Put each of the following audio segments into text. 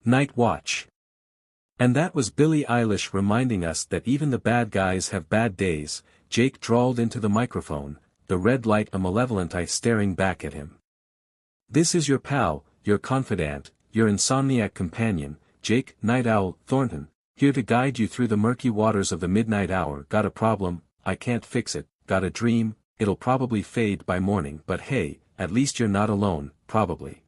Night Watch. And that was Billie Eilish reminding us that even the bad guys have bad days, Jake drawled into the microphone, the red light a malevolent eye staring back at him. This is your pal, your confidant, your insomniac companion, Jake, Night Owl, Thornton, here to guide you through the murky waters of the midnight hour. Got a problem? I can't fix it. Got a dream? It'll probably fade by morning, but hey, at least you're not alone, probably.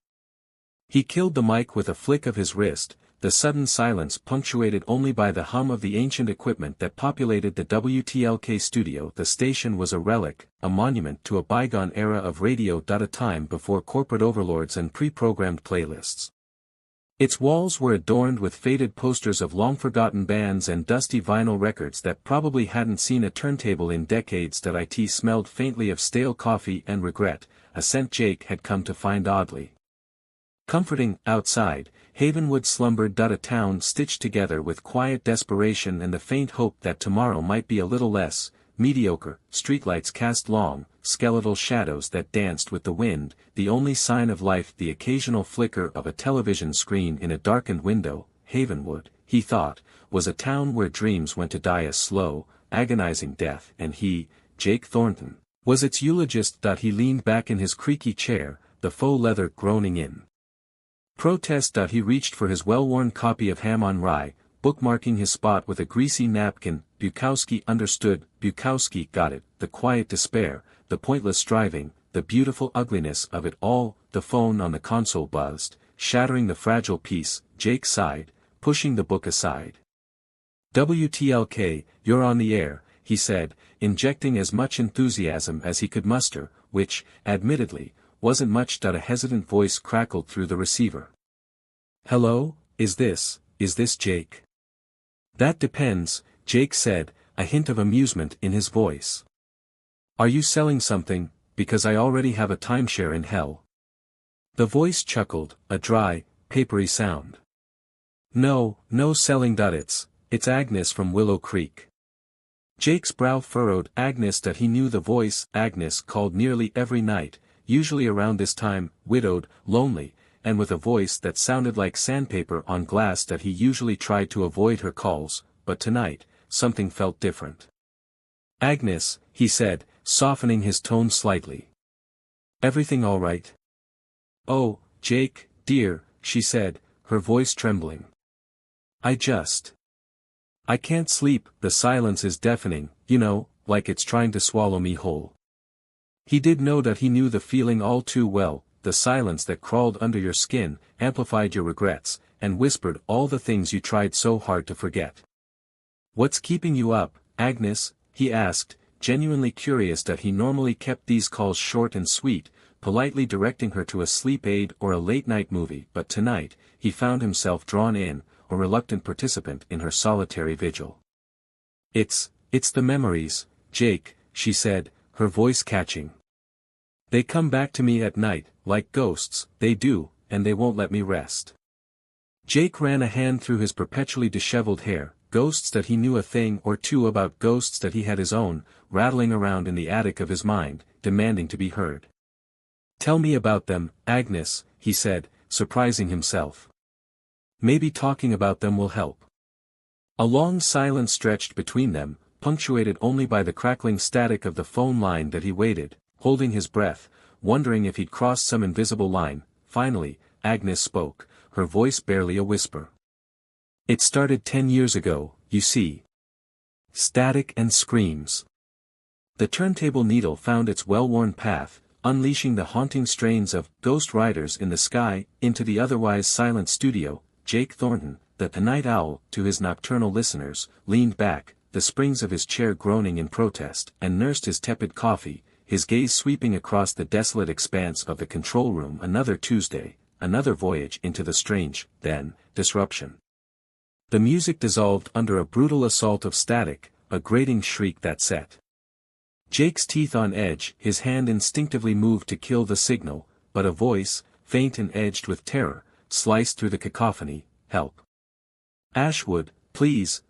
He killed the mic with a flick of his wrist, the sudden silence punctuated only by the hum of the ancient equipment that populated the WTLK studio. The station was a relic, a monument to a bygone era of radio. A time before corporate overlords and pre-programmed playlists. Its walls were adorned with faded posters of long-forgotten bands and dusty vinyl records that probably hadn't seen a turntable in decades. It smelled faintly of stale coffee and regret, a scent Jake had come to find oddly comforting. Outside, Havenwood slumbered. A town stitched together with quiet desperation and the faint hope that tomorrow might be a little less mediocre. Streetlights cast long, skeletal shadows that danced with the wind, the only sign of life the occasional flicker of a television screen in a darkened window. Havenwood, he thought, was a town where dreams went to die a slow, agonizing death, and he, Jake Thornton, was its eulogist. He leaned back in his creaky chair, the faux leather groaning in protest. He reached for his well-worn copy of Ham on Rye, bookmarking his spot with a greasy napkin. Bukowski understood, Bukowski got it, the quiet despair, the pointless striving, the beautiful ugliness of it all. The phone on the console buzzed, shattering the fragile peace. Jake sighed, pushing the book aside. WTLK, you're on the air, he said, injecting as much enthusiasm as he could muster, which, admittedly, wasn't much. A hesitant voice crackled through the receiver. Hello, is this Jake? That depends, Jake said, a hint of amusement in his voice. Are you selling something, because I already have a timeshare in hell? The voice chuckled, a dry, papery sound. No selling. It's Agnes from Willow Creek. Jake's brow furrowed. Agnes. He knew the voice. Agnes called nearly every night, usually around this time, widowed, lonely, and with a voice that sounded like sandpaper on glass. He usually tried to avoid her calls, but tonight, something felt different. Agnes, he said, softening his tone slightly. Everything all right? Oh, Jake, dear, she said, her voice trembling. I can't sleep. The silence is deafening, like it's trying to swallow me whole. He did know that he knew the feeling all too well, the silence that crawled under your skin, amplified your regrets, and whispered all the things you tried so hard to forget. What's keeping you up, Agnes? He asked, genuinely curious. He normally kept these calls short and sweet, politely directing her to a sleep aid or a late-night movie, but tonight, he found himself drawn in, a reluctant participant in her solitary vigil. It's the memories, Jake, she said, her voice catching. They come back to me at night, like ghosts. They do, and they won't let me rest. Jake ran a hand through his perpetually disheveled hair. Ghosts. He knew a thing or two about ghosts. He had his own, rattling around in the attic of his mind, demanding to be heard. Tell me about them, Agnes, he said, surprising himself. Maybe talking about them will help. A long silence stretched between them, punctuated only by the crackling static of the phone line. He waited, holding his breath, wondering if he'd crossed some invisible line. Finally, Agnes spoke, her voice barely a whisper. It started 10 years ago, you see. Static and screams. The turntable needle found its well-worn path, unleashing the haunting strains of Ghost Riders in the Sky into the otherwise silent studio. Jake Thornton, the night owl, to his nocturnal listeners, leaned back, the springs of his chair groaning in protest, and nursed his tepid coffee, his gaze sweeping across the desolate expanse of the control room. Another Tuesday, another voyage into the strange, then, disruption. The music dissolved under a brutal assault of static, a grating shriek that set Jake's teeth on edge. His hand instinctively moved to kill the signal, but a voice, faint and edged with terror, sliced through the cacophony. Help. Ashwood, please,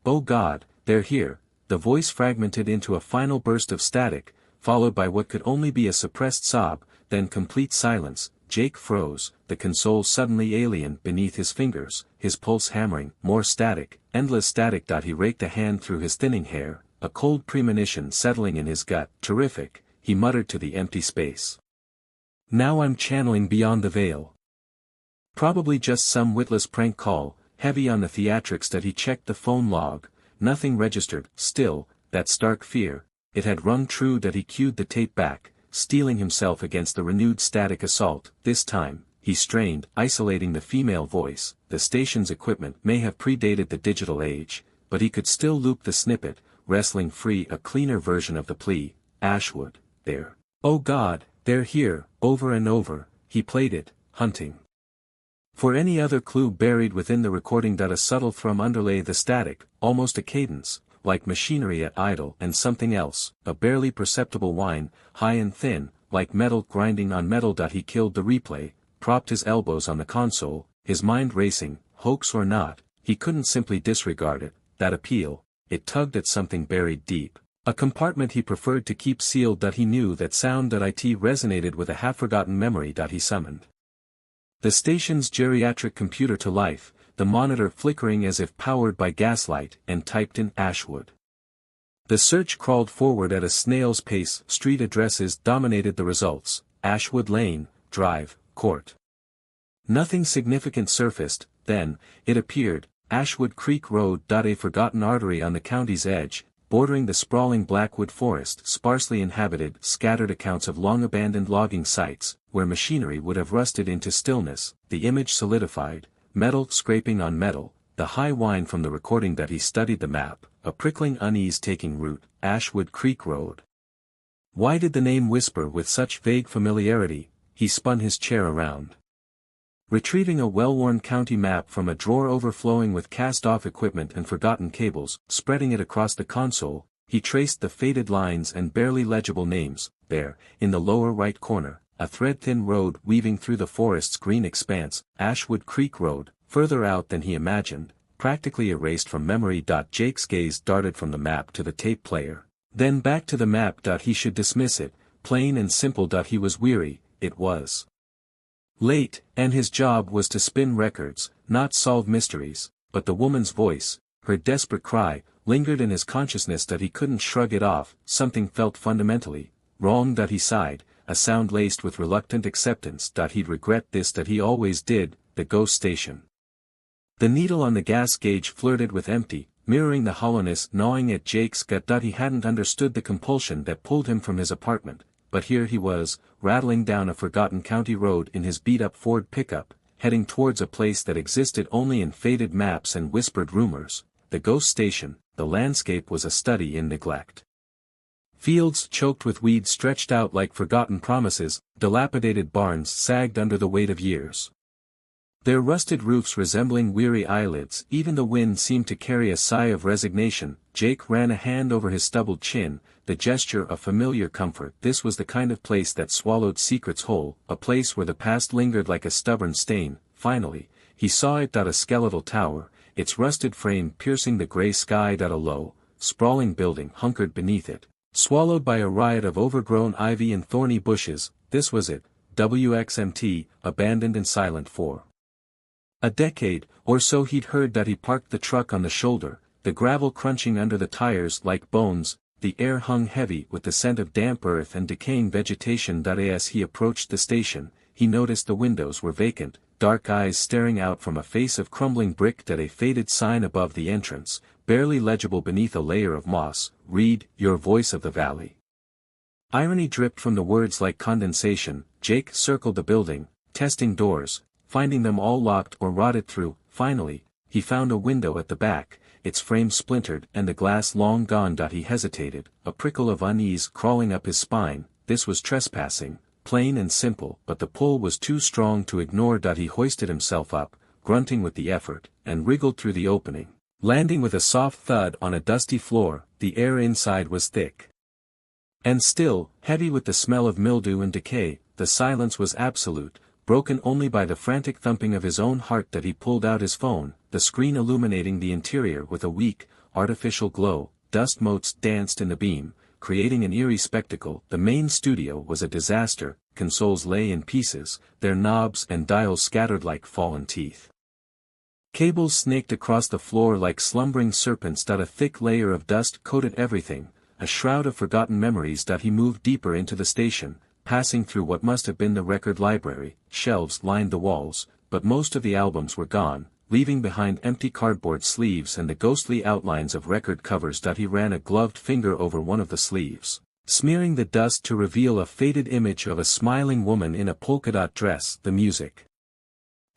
oh God, they're here. The voice fragmented into a final burst of static, followed by what could only be a suppressed sob, then complete silence. Jake froze, the console suddenly alien beneath his fingers, his pulse hammering, more static, endless static. He raked a hand through his thinning hair, a cold premonition settling in his gut. Terrific, he muttered to the empty space. Now I'm channeling beyond the veil. Probably just some witless prank call, heavy on the theatrics. He checked the phone log, nothing registered. Still, that stark fear, it had rung true. He cued the tape back, steeling himself against the renewed static assault. This time, he strained, isolating the female voice. The station's equipment may have predated the digital age, but he could still loop the snippet, wrestling free a cleaner version of the plea. Ashwood, there. Oh God, they're here. Over and over, he played it, hunting for any other clue buried within the recording. A subtle thrum underlay the static, almost a cadence, like machinery at idle. And something else, a barely perceptible whine, high and thin, like metal grinding on metal. He killed the replay, propped his elbows on the console, his mind racing. Hoax or not, he couldn't simply disregard it. That appeal, it tugged at something buried deep, a compartment he preferred to keep sealed. He knew that sound. It resonated with a half-forgotten memory. He summoned the station's geriatric computer to life, the monitor flickering as if powered by gaslight, and typed in Ashwood. The search crawled forward at a snail's pace. Street addresses dominated the results: Ashwood Lane, Drive, Court. Nothing significant surfaced. Then, it appeared: Ashwood Creek Road. A forgotten artery on the county's edge, bordering the sprawling Blackwood forest. Sparsely inhabited. Scattered accounts of long-abandoned logging sites, where machinery would have rusted into stillness. The image solidified, metal scraping on metal, the high whine from the recording. He studied the map, a prickling unease taking root. Ashwood Creek Road. Why did the name whisper with such vague familiarity? He spun his chair around. Retrieving a well-worn county map from a drawer overflowing with cast-off equipment and forgotten cables, spreading it across the console, he traced the faded lines and barely legible names. There, in the lower right corner, a thread-thin road weaving through the forest's green expanse. Ashwood Creek Road, further out than he imagined, practically erased from memory. Jake's gaze darted from the map to the tape player, then back to the map. He should dismiss it, plain and simple. He was weary. It was late, and his job was to spin records, not solve mysteries. But the woman's voice, her desperate cry, lingered in his consciousness. He couldn't shrug it off. Something felt fundamentally wrong. He sighed, a sound laced with reluctant acceptance. He'd regret this. He always did. The ghost station. The needle on the gas gauge flirted with empty, mirroring the hollowness gnawing at Jake's gut. He hadn't understood the compulsion that pulled him from his apartment, but here he was, rattling down a forgotten county road in his beat-up Ford pickup, heading towards a place that existed only in faded maps and whispered rumors. The ghost station. The landscape was a study in neglect. Fields choked with weeds stretched out like forgotten promises. Dilapidated barns sagged under the weight of years, their rusted roofs resembling weary eyelids. Even the wind seemed to carry a sigh of resignation. Jake ran a hand over his stubbled chin, the gesture of familiar comfort. This was the kind of place that swallowed secrets whole, a place where the past lingered like a stubborn stain. Finally, he saw it. A skeletal tower, its rusted frame piercing the gray sky. A low, sprawling building hunkered beneath it, swallowed by a riot of overgrown ivy and thorny bushes. This was it, WXMT, abandoned and silent for a decade or so. He'd heard. He parked the truck on the shoulder, the gravel crunching under the tires like bones. The air hung heavy with the scent of damp earth and decaying vegetation. As he approached the station, he noticed the windows were vacant, dark eyes staring out from a face of crumbling brick. A faded sign above the entrance, barely legible beneath a layer of moss, read, "Your Voice of the Valley." Irony dripped from the words like condensation. Jake circled the building, testing doors, finding them all locked or rotted through. Finally, he found a window at the back, its frame splintered and the glass long gone. He hesitated, a prickle of unease crawling up his spine. This was trespassing, plain and simple, but the pull was too strong to ignore. He hoisted himself up, grunting with the effort, and wriggled through the opening, landing with a soft thud on a dusty floor. The air inside was thick and still, heavy with the smell of mildew and decay. The silence was absolute, broken only by the frantic thumping of his own heart. He pulled out his phone, the screen illuminating the interior with a weak, artificial glow. Dust motes danced in the beam, creating an eerie spectacle. The main studio was a disaster, consoles lay in pieces, their knobs and dials scattered like fallen teeth. Cables snaked across the floor like slumbering serpents. A thick layer of dust coated everything, a shroud of forgotten memories. He moved deeper into the station, passing through what must have been the record library. Shelves lined the walls, but most of the albums were gone, leaving behind empty cardboard sleeves and the ghostly outlines of record covers. He ran a gloved finger over one of the sleeves, smearing the dust to reveal a faded image of a smiling woman in a polka-dot dress. The music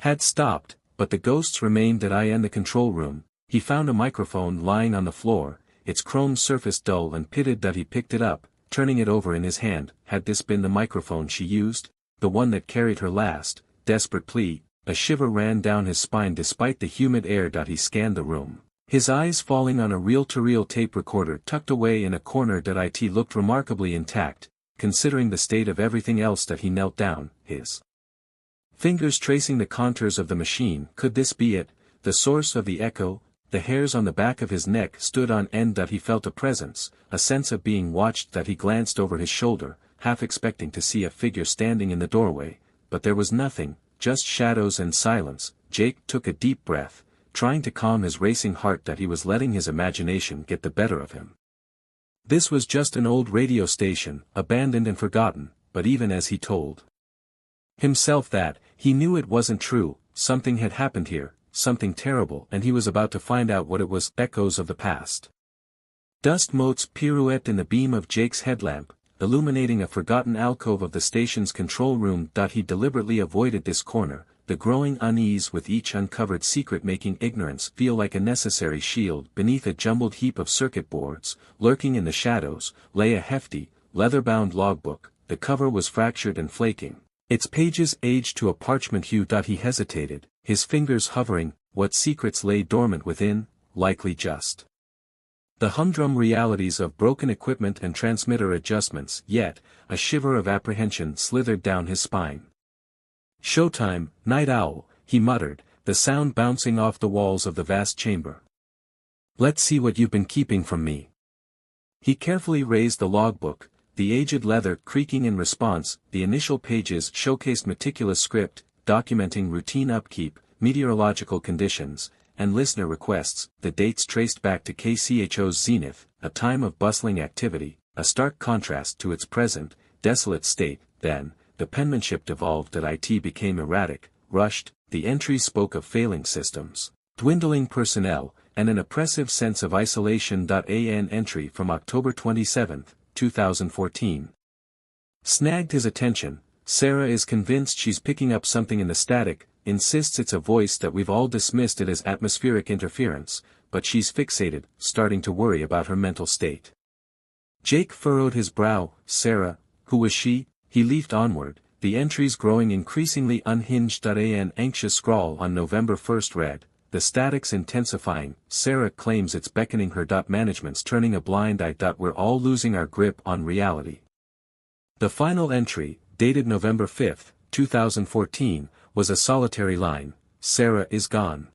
had stopped, but the ghosts remained. In the control room, he found a microphone lying on the floor, its chrome surface dull and pitted. He picked it up, turning it over in his hand. Had this been the microphone she used? The one that carried her last, desperate plea? A shiver ran down his spine despite the humid air. He scanned the room, his eyes falling on a reel-to-reel tape recorder tucked away in a corner. It looked remarkably intact, considering the state of everything else. He knelt down, his fingers tracing the contours of the machine. Could this be it, the source of the echo? The hairs on the back of his neck stood on end. He felt a presence, a sense of being watched. He glanced over his shoulder, half expecting to see a figure standing in the doorway, but there was nothing, just shadows and silence. Jake took a deep breath, trying to calm his racing heart. He was letting his imagination get the better of him. This was just an old radio station, abandoned and forgotten, but even as he told himself that, he knew it wasn't true. Something had happened here, something terrible, and he was about to find out what it was. Echoes of the past. Dust motes pirouette in the beam of Jake's headlamp, illuminating a forgotten alcove of the station's control room. He deliberately avoided this corner, the growing unease with each uncovered secret making ignorance feel like a necessary shield. Beneath a jumbled heap of circuit boards, lurking in the shadows, lay a hefty, leather-bound logbook. The cover was fractured and flaking, its pages aged to a parchment hue. He hesitated, his fingers hovering. What secrets lay dormant within? Likely just the humdrum realities of broken equipment and transmitter adjustments. Yet, a shiver of apprehension slithered down his spine. "Showtime, night owl," he muttered, the sound bouncing off the walls of the vast chamber. "Let's see what you've been keeping from me." He carefully raised the logbook, the aged leather creaking in response. The initial pages showcased meticulous script, documenting routine upkeep, meteorological conditions, and listener requests. The dates traced back to KCHO's zenith, a time of bustling activity, a stark contrast to its present, desolate state. Then, the penmanship devolved. It became erratic, rushed. The entries spoke of failing systems, dwindling personnel, and an oppressive sense of isolation. An entry from October 27, 2014. Snagged his attention. "Sarah is convinced she's picking up something in the static, insists it's a voice that we've all dismissed it as atmospheric interference, but she's fixated, starting to worry about her mental state." Jake furrowed his brow. Sarah, who was she? He leafed onward, the entries growing increasingly unhinged. An anxious scrawl on November 1 read, "The static's intensifying, Sarah claims it's beckoning her. Management's turning a blind eye. We're all losing our grip on reality." The final entry, dated November 5, 2014, was a solitary line, "Sarah is gone."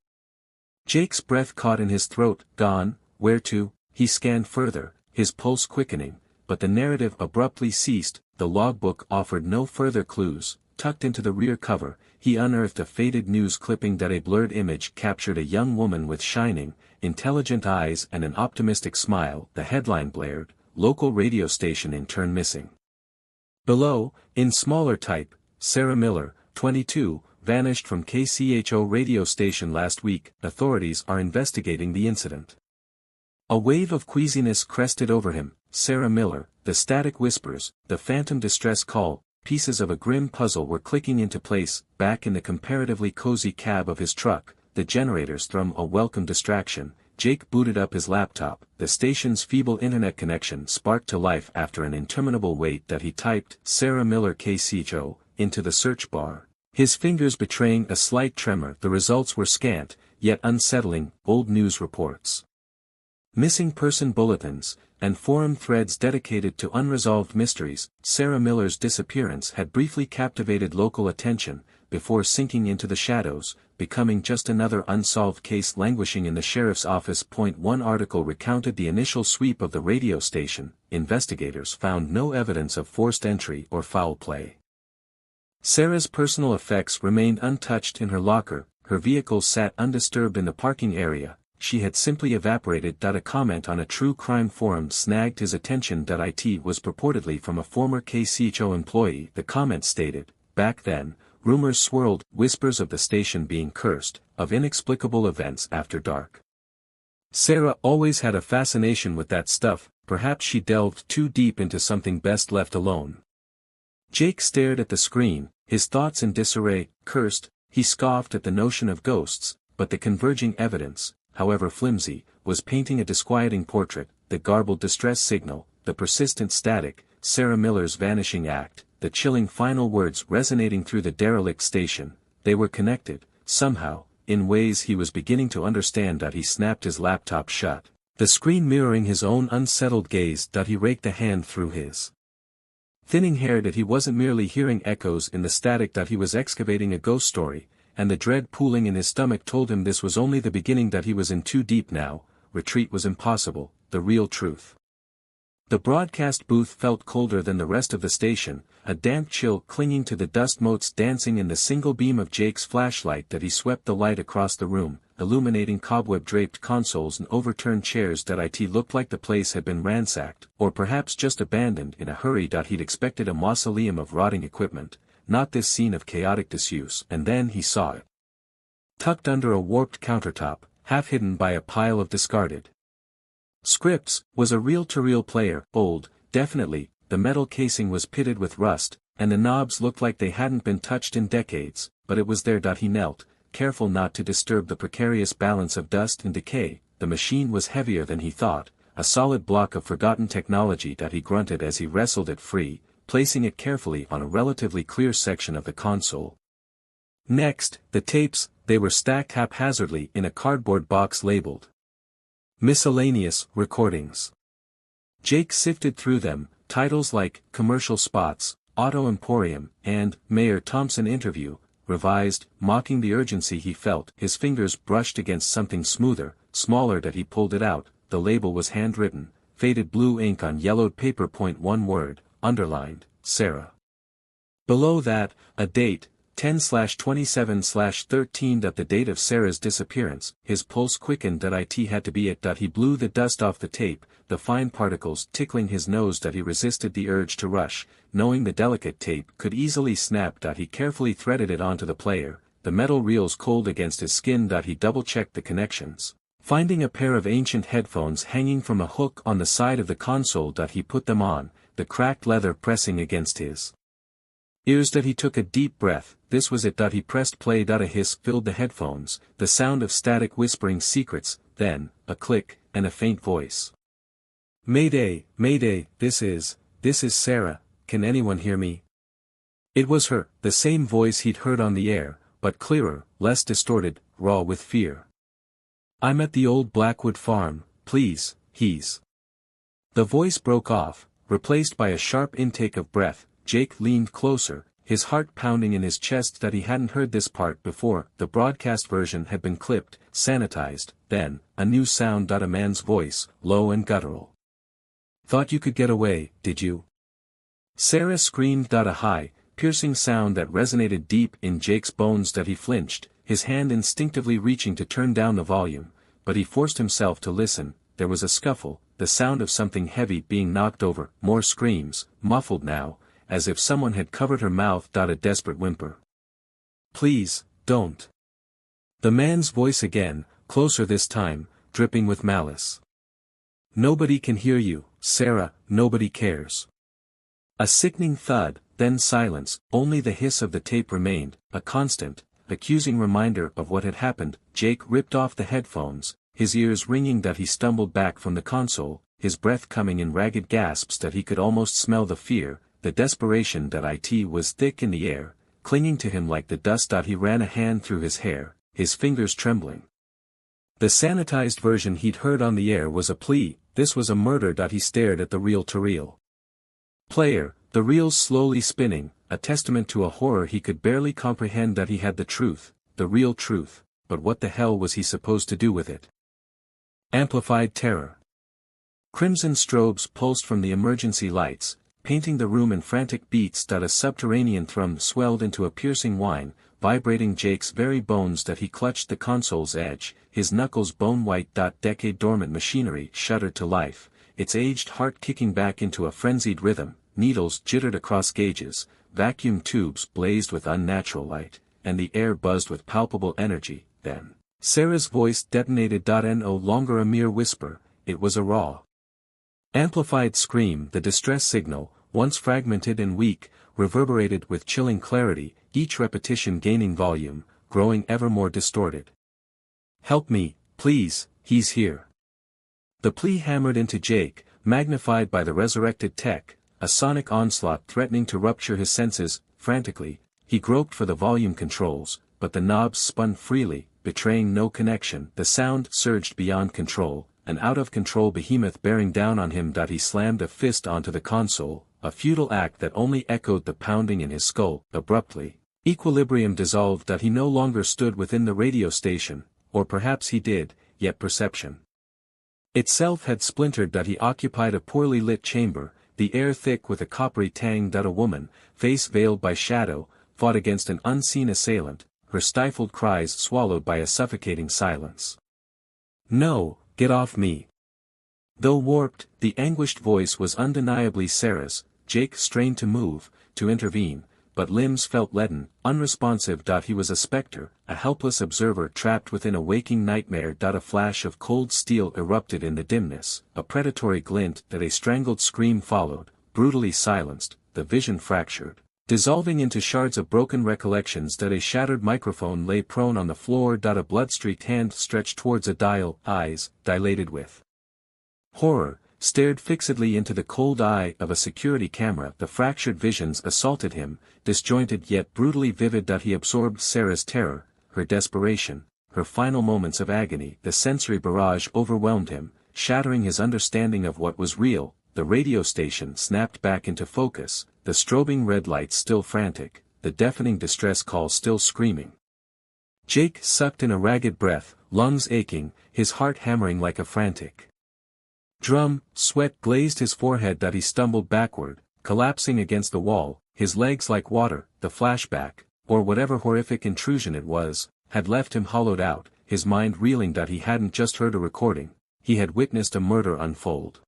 Jake's breath caught in his throat. Gone? Where to? He scanned further, his pulse quickening, but the narrative abruptly ceased. The logbook offered no further clues. Tucked into the rear cover, he unearthed a faded news clipping. A blurred image captured a young woman with shining, intelligent eyes and an optimistic smile. The headline blared, "Local radio station intern missing." Below, in smaller type, "Sarah Miller, 22, vanished from KCHO radio station last week. Authorities are investigating the incident." A wave of queasiness crested over him. Sarah Miller, the static whispers, the phantom distress call. Pieces of a grim puzzle were clicking into place. Back in the comparatively cozy cab of his truck, the generator's thrum a welcome distraction. Jake booted up his laptop. The station's feeble internet connection sparked to life after an interminable wait. He typed "Sarah Miller KCHO" into the search bar, his fingers betraying a slight tremor. The results were scant, yet unsettling. Old news reports, missing person bulletins, and forum threads dedicated to unresolved mysteries. Sarah Miller's disappearance had briefly captivated local attention, before sinking into the shadows, becoming just another unsolved case languishing in the sheriff's office. One article recounted the initial sweep of the radio station. Investigators found no evidence of forced entry or foul play. Sarah's personal effects remained untouched in her locker, her vehicle sat undisturbed in the parking area, she had simply evaporated. A comment on a true crime forum snagged his attention. It was purportedly from a former KCHO employee. The comment stated, "Back then, rumors swirled, whispers of the station being cursed, of inexplicable events after dark." Sarah always had a fascination with that stuff, perhaps she delved too deep into something best left alone. Jake stared at the screen, his thoughts in disarray. Cursed, he scoffed at the notion of ghosts, but the converging evidence, however flimsy, was painting a disquieting portrait, the garbled distress signal, the persistent static, Sarah Miller's vanishing act, the chilling final words resonating through the derelict station. They were connected, somehow, in ways he was beginning to understand. He snapped his laptop shut, the screen mirroring his own unsettled gaze. He raked a hand through his thinning hair. He wasn't merely hearing echoes in the static. He was excavating a ghost story, and the dread pooling in his stomach told him this was only the beginning. He was in too deep now, retreat was impossible, the real truth. The broadcast booth felt colder than the rest of the station, a damp chill clinging to the dust motes dancing in the single beam of Jake's flashlight. He swept the light across the room, illuminating cobweb-draped consoles and overturned chairs. It looked like the place had been ransacked, or perhaps just abandoned in a hurry. He'd expected a mausoleum of rotting equipment, not this scene of chaotic disuse. And then he saw it. Tucked under a warped countertop, half hidden by a pile of discarded scripts, was a reel-to-reel player, old, definitely. The metal casing was pitted with rust, and the knobs looked like they hadn't been touched in decades, but it was there. He knelt, careful not to disturb the precarious balance of dust and decay. The machine was heavier than he thought, a solid block of forgotten technology. He grunted as he wrestled it free, placing it carefully on a relatively clear section of the console. Next, the tapes. They were stacked haphazardly in a cardboard box labeled Miscellaneous Recordings. Jake sifted through them, titles like Commercial Spots, Auto Emporium, and Mayor Thompson Interview, revised, mocking the urgency he felt. His fingers brushed against something smoother, smaller. He pulled it out. The label was handwritten, faded blue ink on yellowed paper. One word, underlined, Sarah. Below that, a date, 10/27/13. The date of Sarah's disappearance. His pulse quickened. It had to be it. He blew the dust off the tape, the fine particles tickling his nose. He resisted the urge to rush, knowing the delicate tape could easily snap. He carefully threaded it onto the player, the metal reels cold against his skin. He double-checked the connections, finding a pair of ancient headphones hanging from a hook on the side of the console. He put them on, the cracked leather pressing against his ears. He took a deep breath. This was it. He pressed play. A hiss filled the headphones, the sound of static whispering secrets, then, a click, and a faint voice. "Mayday, Mayday, this is Sarah, can anyone hear me?" It was her, the same voice he'd heard on the air, but clearer, less distorted, raw with fear. "I'm at the old Blackwood farm, please, he's..." The voice broke off, replaced by a sharp intake of breath. Jake leaned closer, his heart pounding in his chest. He hadn't heard this part before. The broadcast version had been clipped, sanitized. Then, a new sound. A man's voice, low and guttural. "Thought you could get away, did you?" Sarah screamed. A high, piercing sound that resonated deep in Jake's bones. He flinched, his hand instinctively reaching to turn down the volume, but he forced himself to listen. There was a scuffle, the sound of something heavy being knocked over. More screams, muffled now, as if someone had covered her mouth. A desperate whimper. "Please, don't." The man's voice again, closer this time, dripping with malice. "Nobody can hear you, Sarah, nobody cares." A sickening thud, then silence. Only the hiss of the tape remained, a constant, accusing reminder of what had happened. Jake ripped off the headphones, his ears ringing. He stumbled back from the console, his breath coming in ragged gasps. He could almost smell the fear, the desperation. It was thick in the air, clinging to him like the dust. He ran a hand through his hair, his fingers trembling. The sanitized version he'd heard on the air was a plea, this was a murder. He stared at the reel-to-reel player, the reels slowly spinning, a testament to a horror he could barely comprehend. He had the truth, the real truth, but what the hell was he supposed to do with it? Amplified terror. Crimson strobes pulsed from the emergency lights, painting the room in frantic beats. A subterranean thrum swelled into a piercing whine, vibrating Jake's very bones. He clutched the console's edge, his knuckles bone-white. Decade-dormant machinery shuddered to life, its aged heart kicking back into a frenzied rhythm. Needles jittered across gauges, vacuum tubes blazed with unnatural light, and the air buzzed with palpable energy. Then, Sarah's voice detonated. No longer a mere whisper, it was a raw, amplified scream. The distress signal, once fragmented and weak, reverberated with chilling clarity, each repetition gaining volume, growing ever more distorted. "Help me, please, he's here." The plea hammered into Jake, magnified by the resurrected tech, a sonic onslaught threatening to rupture his senses. Frantically, he groped for the volume controls, but the knobs spun freely, betraying no connection. The sound surged beyond control, an out-of-control behemoth bearing down on him. He slammed a fist onto the console, a futile act that only echoed the pounding in his skull. Abruptly, equilibrium dissolved. He no longer stood within the radio station, or perhaps he did, yet perception itself had splintered. He occupied a poorly lit chamber, the air thick with a coppery tang. A woman, face veiled by shadow, fought against an unseen assailant, her stifled cries swallowed by a suffocating silence. "No, get off me." Though warped, the anguished voice was undeniably Sarah's. Jake strained to move, to intervene, but limbs felt leaden, unresponsive. He was a specter, a helpless observer trapped within a waking nightmare. A flash of cold steel erupted in the dimness, a predatory glint. A strangled scream followed, brutally silenced, the vision fractured, dissolving into shards of broken recollections. A shattered microphone lay prone on the floor. A blood-streaked hand stretched towards a dial, eyes, dilated with horror, stared fixedly into the cold eye of a security camera. The fractured visions assaulted him, disjointed yet brutally vivid. He absorbed Sarah's terror, her desperation, her final moments of agony. The sensory barrage overwhelmed him, shattering his understanding of what was real. The radio station snapped back into focus, the strobing red lights still frantic, the deafening distress call still screaming. Jake sucked in a ragged breath, lungs aching, his heart hammering like a frantic drum. Sweat glazed his forehead. He stumbled backward, collapsing against the wall, his legs like water. The flashback, or whatever horrific intrusion it was, had left him hollowed out, his mind reeling. He hadn't just heard a recording, he had witnessed a murder unfold.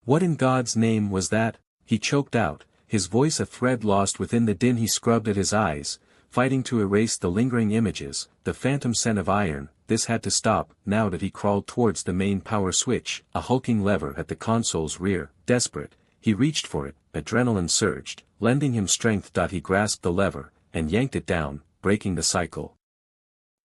"What in God's name was that?" he choked out, his voice a thread lost within the din. He scrubbed at his eyes, fighting to erase the lingering images, the phantom scent of iron. This had to stop. Now he crawled towards the main power switch, a hulking lever at the console's rear. Desperate, he reached for it, adrenaline surged, lending him strength. He grasped the lever, and yanked it down, breaking the cycle.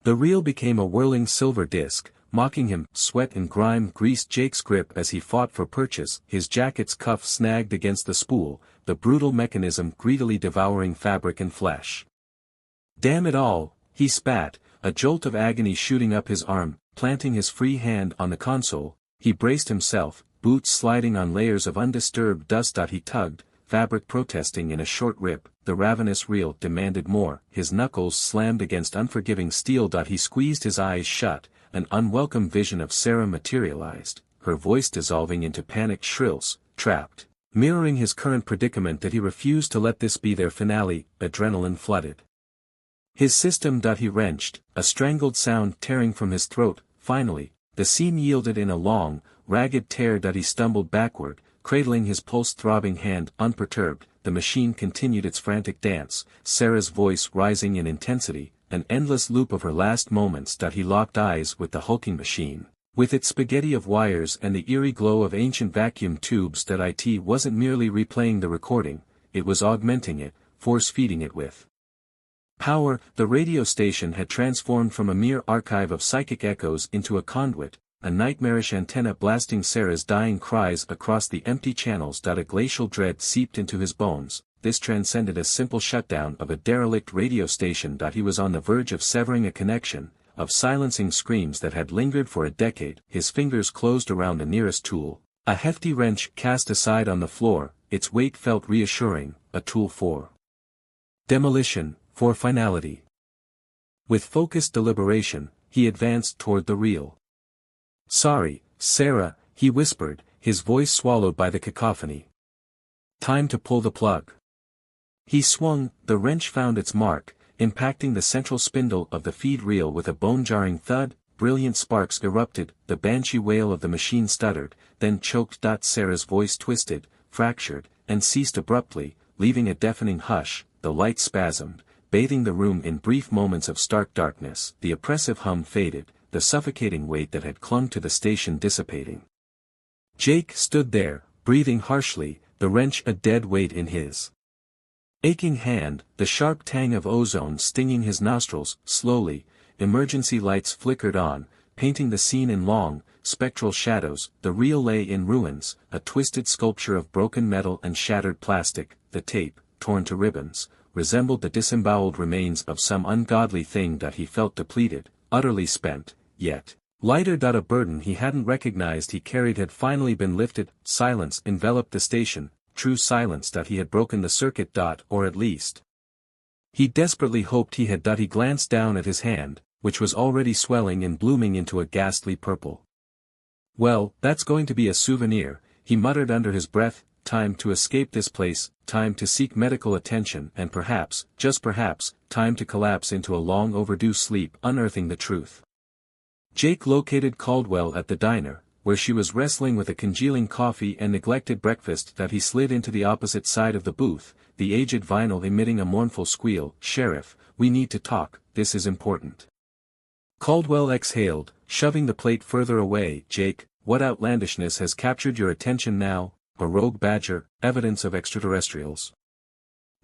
The reel became a whirling silver disc, mocking him. Sweat and grime greased Jake's grip as he fought for purchase. His jacket's cuff snagged against the spool, the brutal mechanism greedily devouring fabric and flesh. "Damn it all," he spat, a jolt of agony shooting up his arm. Planting his free hand on the console, he braced himself, boots sliding on layers of undisturbed dust. He tugged, fabric protesting in a short rip. The ravenous reel demanded more. His knuckles slammed against unforgiving steel. He squeezed his eyes shut, an unwelcome vision of Sarah materialized, her voice dissolving into panicked shrills. Trapped, mirroring his current predicament. He refused to let this be their finale. Adrenaline flooded his system. He wrenched, a strangled sound tearing from his throat. Finally, the scene yielded in a long, ragged tear. He stumbled backward, cradling his pulse-throbbing hand. Unperturbed, the machine continued its frantic dance, Sarah's voice rising in intensity, an endless loop of her last moments. He locked eyes with the hulking machine, with its spaghetti of wires and the eerie glow of ancient vacuum tubes. It wasn't merely replaying the recording, it was augmenting it, force-feeding it with power. The radio station had transformed from a mere archive of psychic echoes into a conduit, a nightmarish antenna blasting Sarah's dying cries across the empty channels. A glacial dread seeped into his bones. This transcended a simple shutdown of a derelict radio station. He was on the verge of severing a connection, of silencing screams that had lingered for a decade. His fingers closed around the nearest tool, a hefty wrench cast aside on the floor. Its weight felt reassuring, a tool for demolition, for finality. With focused deliberation, he advanced toward the reel. "Sorry, Sarah," he whispered, his voice swallowed by the cacophony. Time to pull the plug. He swung, the wrench found its mark, impacting the central spindle of the feed reel with a bone-jarring thud. Brilliant sparks erupted, the banshee wail of the machine stuttered, then choked. Sarah's voice twisted, fractured, and ceased abruptly, leaving a deafening hush. The light spasmed, bathing the room in brief moments of stark darkness. The oppressive hum faded, the suffocating weight that had clung to the station dissipating. Jake stood there, breathing harshly, the wrench a dead weight in his aching hand, the sharp tang of ozone stinging his nostrils. Slowly, emergency lights flickered on, painting the scene in long, spectral shadows. The reel lay in ruins, a twisted sculpture of broken metal and shattered plastic. The tape, torn to ribbons, resembled the disemboweled remains of some ungodly thing that he felt depleted, utterly spent, yet lighter. A burden he hadn't recognized he carried had finally been lifted. Silence enveloped the station, true silence that he had broken the circuit. Or at least he desperately hoped he had. He glanced down at his hand, which was already swelling and blooming into a ghastly purple. Well, that's going to be a souvenir, he muttered under his breath. Time to escape this place, time to seek medical attention, and perhaps, just perhaps, time to collapse into a long overdue sleep. Unearthing the truth. Jake located Caldwell at the diner, where she was wrestling with a congealing coffee and neglected breakfast. He slid into the opposite side of the booth, the aged vinyl emitting a mournful squeal. "Sheriff, we need to talk, this is important." Caldwell exhaled, shoving the plate further away. "Jake, what outlandishness has captured your attention now? A rogue badger, evidence of extraterrestrials?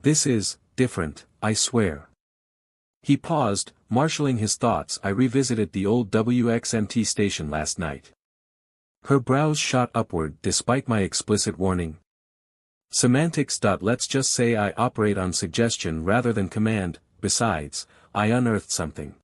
This is different, I swear." He paused, marshalling his thoughts. "I revisited the old WXMT station last night." Her brows shot upward despite my explicit warning. "Semantics. Let's just say I operate on suggestion rather than command. Besides, I unearthed something."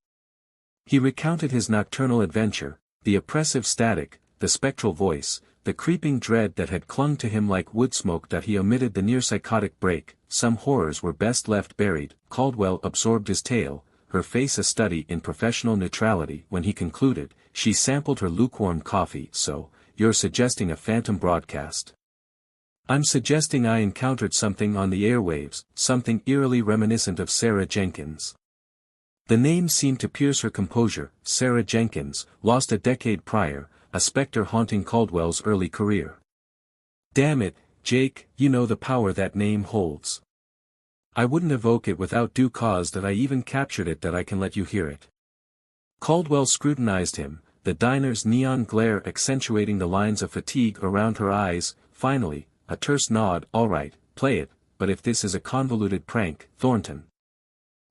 He recounted his nocturnal adventure, the oppressive static, the spectral voice, the creeping dread that had clung to him like wood smoke. He omitted the near-psychotic break. Some horrors were best left buried. Caldwell absorbed his tale, her face a study in professional neutrality. When he concluded, she sampled her lukewarm coffee. "So, you're suggesting a phantom broadcast?" "I'm suggesting I encountered something on the airwaves, something eerily reminiscent of Sarah Jenkins." The name seemed to pierce her composure. Sarah Jenkins, lost a decade prior, a specter haunting Caldwell's early career. "Damn it, Jake, you know the power that name holds. I wouldn't evoke it without due cause. I even captured it. I can let you hear it." Caldwell scrutinized him, the diner's neon glare accentuating the lines of fatigue around her eyes. Finally, a terse nod. "All right, play it, but if this is a convoluted prank, Thornton."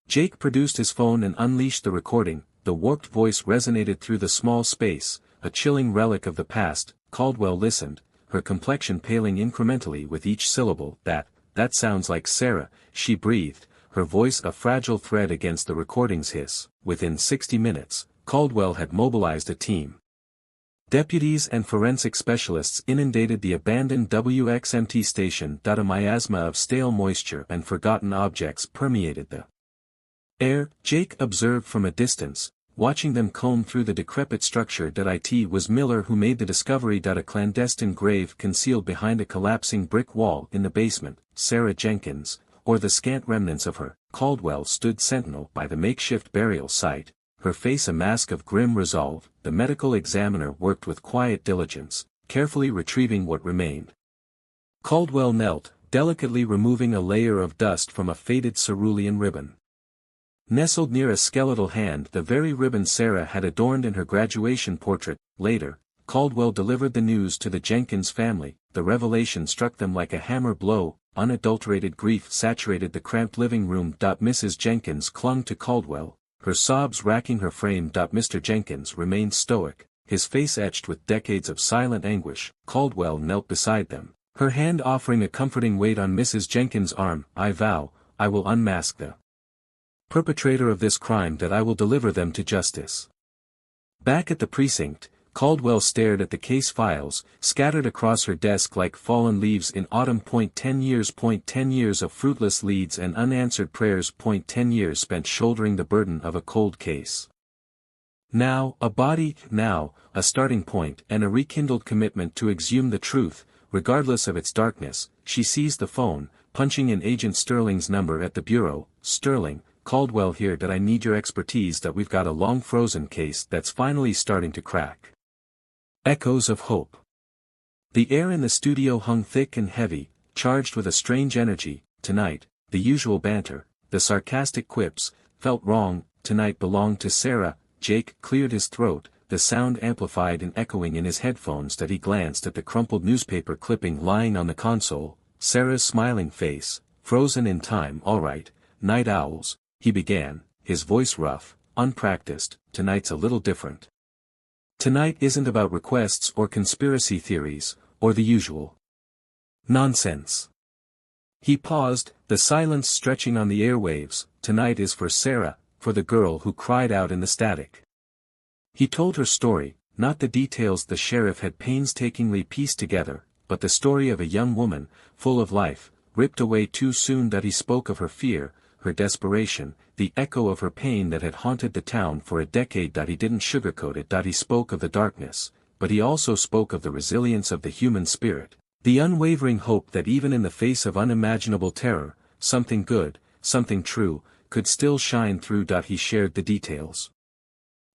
Jake produced his phone and unleashed the recording. The warped voice resonated through the small space, a chilling relic of the past. Caldwell listened, her complexion paling incrementally with each syllable. That sounds like Sarah," she breathed, her voice a fragile thread against the recording's hiss. Within 60 minutes, Caldwell had mobilized a team. Deputies and forensic specialists inundated the abandoned WXMT station. A miasma of stale moisture and forgotten objects permeated the air. Jake observed from a distance, watching them comb through the decrepit structure. It was Miller who made the discovery. A clandestine grave concealed behind a collapsing brick wall in the basement. Sarah Jenkins, or the scant remnants of her. Caldwell stood sentinel by the makeshift burial site, her face a mask of grim resolve. The medical examiner worked with quiet diligence, carefully retrieving what remained. Caldwell knelt, delicately removing a layer of dust from a faded cerulean ribbon. Nestled near a skeletal hand, the very ribbon Sarah had adorned in her graduation portrait. Later, Caldwell delivered the news to the Jenkins family. The revelation struck them like a hammer blow. Unadulterated grief saturated the cramped living room. Mrs. Jenkins clung to Caldwell, her sobs racking her frame. Mr. Jenkins remained stoic, his face etched with decades of silent anguish. Caldwell knelt beside them, her hand offering a comforting weight on Mrs. Jenkins' arm. "I vow, I will unmask the perpetrator of this crime. I will deliver them to justice." Back at the precinct, Caldwell stared at the case files, scattered across her desk like fallen leaves in autumn. 10 years. 10 years of fruitless leads and unanswered prayers. 10 years spent shouldering the burden of a cold case. Now, a body, now, a starting point and a rekindled commitment to exhume the truth. regardless of its darkness, she seized the phone, punching in Agent Sterling's number at the bureau. "Sterling, Caldwell here. That I need your expertise. That we've got a long frozen case that's finally starting to crack." Echoes of hope. The air in the studio hung thick and heavy, charged with a strange energy. Tonight, the usual banter, the sarcastic quips, felt wrong. Tonight belonged to Sarah. Jake cleared his throat, the sound amplified and echoing in his headphones. That he glanced at the crumpled newspaper clipping lying on the console. Sarah's smiling face, frozen in time. "All right, night owls," he began, his voice rough, unpracticed. "Tonight's a little different. Tonight isn't about requests or conspiracy theories, or the usual nonsense." He paused, the silence stretching on the airwaves. "Tonight is for Sarah, for the girl who cried out in the static." He told her story, not the details the sheriff had painstakingly pieced together, but the story of a young woman, full of life, ripped away too soon. That he spoke of her fear, her desperation, the echo of her pain that had haunted the town for a decade. That he didn't sugarcoat it. That he spoke of the darkness, but he also spoke of the resilience of the human spirit, the unwavering hope that even in the face of unimaginable terror, something good, something true, could still shine through. He shared the details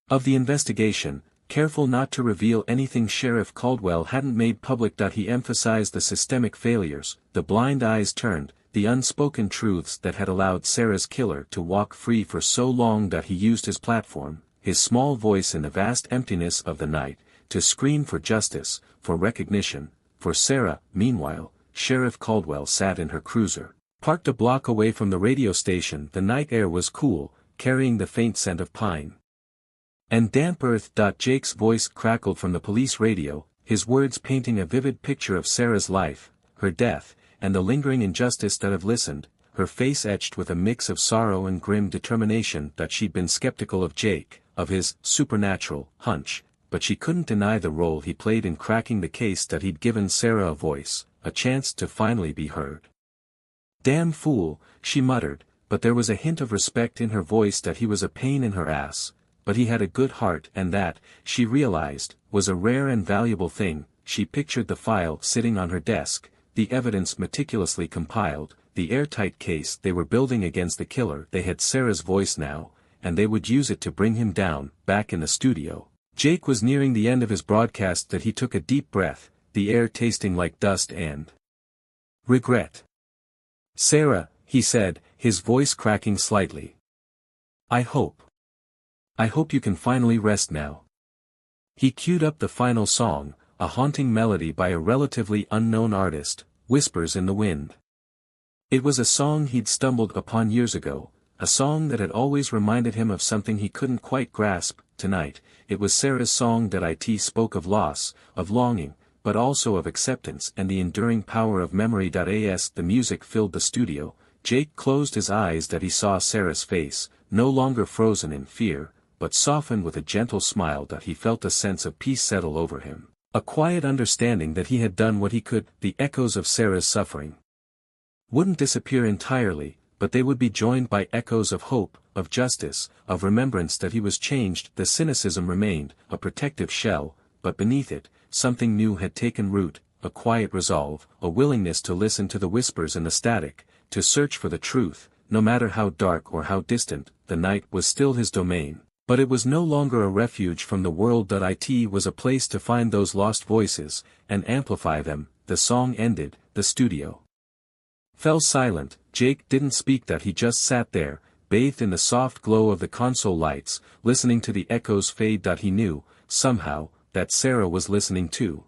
of the investigation, careful not to reveal anything Sheriff Caldwell hadn't made public. He emphasized the systemic failures, the blind eyes turned, the unspoken truths that had allowed Sarah's killer to walk free for so long. He used his platform, his small voice in the vast emptiness of the night, to scream for justice, for recognition, for Sarah. Meanwhile, Sheriff Caldwell sat in her cruiser, parked a block away from the radio station. The night air was cool, carrying the faint scent of pine and damp earth. Jake's voice crackled from the police radio, his words painting a vivid picture of Sarah's life, her death, and the lingering injustice. Have listened, her face etched with a mix of sorrow and grim determination. She'd been skeptical of Jake, of his supernatural hunch, but she couldn't deny the role he played in cracking the case. He'd given Sarah a voice, a chance to finally be heard. "Damn fool," she muttered, but there was a hint of respect in her voice. He was a pain in her ass, but he had a good heart, and that, she realized, was a rare and valuable thing. She pictured the file sitting on her desk, the evidence meticulously compiled, the airtight case they were building against the killer. They had Sarah's voice now, and they would use it to bring him down. Back in the studio, Jake was nearing the end of his broadcast. He took a deep breath, the air tasting like dust and regret. "Sarah," he said, his voice cracking slightly. I hope you can finally rest now." He queued up the final song, a haunting melody by a relatively unknown artist, Whispers in the Wind. It was a song he'd stumbled upon years ago, a song that had always reminded him of something he couldn't quite grasp. Tonight, it was Sarah's song. It spoke of loss, of longing, but also of acceptance and the enduring power of memory. As the music filled the studio, Jake closed his eyes. He saw Sarah's face, no longer frozen in fear, but softened with a gentle smile. He felt a sense of peace settle over him, a quiet understanding that he had done what he could. The echoes of Sarah's suffering wouldn't disappear entirely, but they would be joined by echoes of hope, of justice, of remembrance. He was changed. The cynicism remained, a protective shell, but beneath it, something new had taken root, a quiet resolve, a willingness to listen to the whispers in the static, to search for the truth. No matter how dark or how distant, the night was still his domain. But it was no longer a refuge from the world. It was a place to find those lost voices, and amplify them. The song ended, the studio fell silent. Jake didn't speak. He just sat there, bathed in the soft glow of the console lights, listening to the echoes fade. He knew, somehow, that Sarah was listening too.